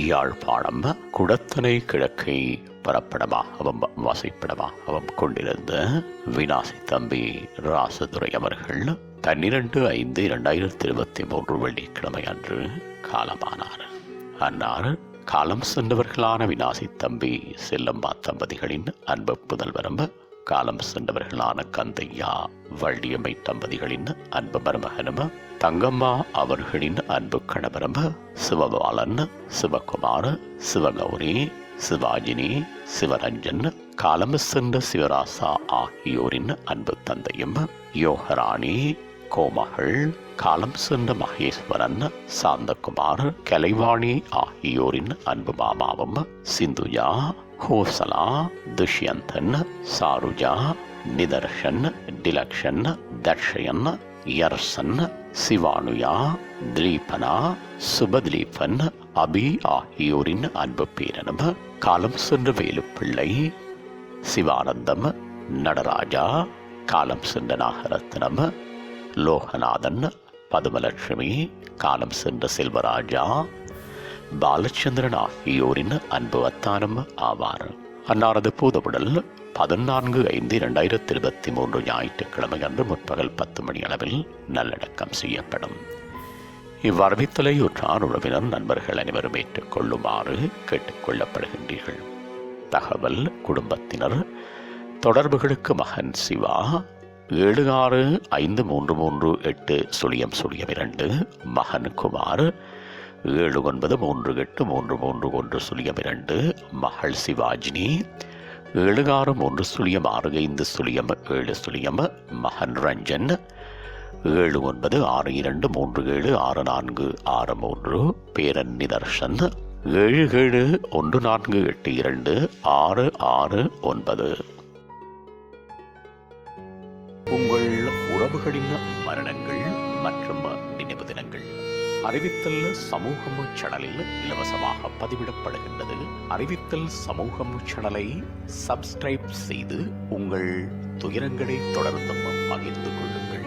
யாழ்ப்பாணம் குடத்தனை கிழக்கை பரப்படமாகவும் வசிப்பிடமாகவும் கொண்டிருந்த விநாசி தம்பி ராசதுரை அவர்கள் 12/5/2023 வெள்ளிக்கிழமை அன்று காலமானார். அன்னார் காலம் சென்றவர்களான விநாசி தம்பி செல்லம்மா தம்பதிகளின் அன்பு புதல்வரும், காலம் சென்றவர்களான கந்தையா வள்ளியம்மை தம்பதிகளின் அன்பு மருமகனும், தங்கம்மா அவர்களின் அன்பு கணவரும், சிவபாலன், சிவகுமார், சிவகௌரி, சிவாஜினி, சிவரஞ்சன், காலம் சென்ற சிவராசா ஆகியோரின் அன்பு தந்தையும், யோகராணி, கோமகள், காலம் சென்ற மகேஸ்வரன், சாந்தகுமார், கலைவாணி ஆகியோரின் அன்பு மாமாவும், சிந்துஜா, ஹோசலா, துஷ்யந்தன், சாருஜா, நிதர்ஷன், டிலக்ஷன், தர்ஷயன், யர்சன், சிவானுயா, திலீபனா, சுபதிலீபன், அபி ஆகியோரின் அன்பு பேரனும், காலம் சென்ற வேலுப்பிள்ளை, சிவானந்தம், நடராஜா, காலம் சென்ற நாகரத்னம், லோகநாதன், பதுமலட்சுமி, காலம் சென்ற செல்வராஜா, பாலச்சந்திரன் ஆகியோரின் அன்பு அத்தானம் ஆவார். அன்னாரது பூதவுடல் 14/5/2023 ஞாயிற்றுக்கிழமை அன்று முற்பகல் 10 மணி அளவில் நல்லடக்கம் செய்யப்படும். இவ்வறிவித்தலை உற்றார் உறவினர் நண்பர்கள் அனைவரும் ஏற்றுக்கொள்ளுமாறு கேட்டுக்கொள்ளப்படுகின்றீர்கள். தகவல் குடும்பத்தினர் தொடர்புகளுக்கு மகன் சிவா 765338 மகன் குமார் 79383331 மகள் சிவாஜினி 763065 மகன் ரஞ்சன் 7962376463 பேரன் நிதர்ஷன் 7714826669. உங்கள் உறவுகளின் மரணங்கள் மற்றும் நினைவு தினங்கள் அறிவித்தல் சமூகம் சேனலில் இலவசமாக பதிவிடப்படுகின்றது. அறிவித்தல் சமூகம் சேனலை சப்ஸ்கிரைப் செய்து உங்கள் துயரங்களை தொடர்ந்தும் பகிர்ந்து கொள்ளுங்கள்.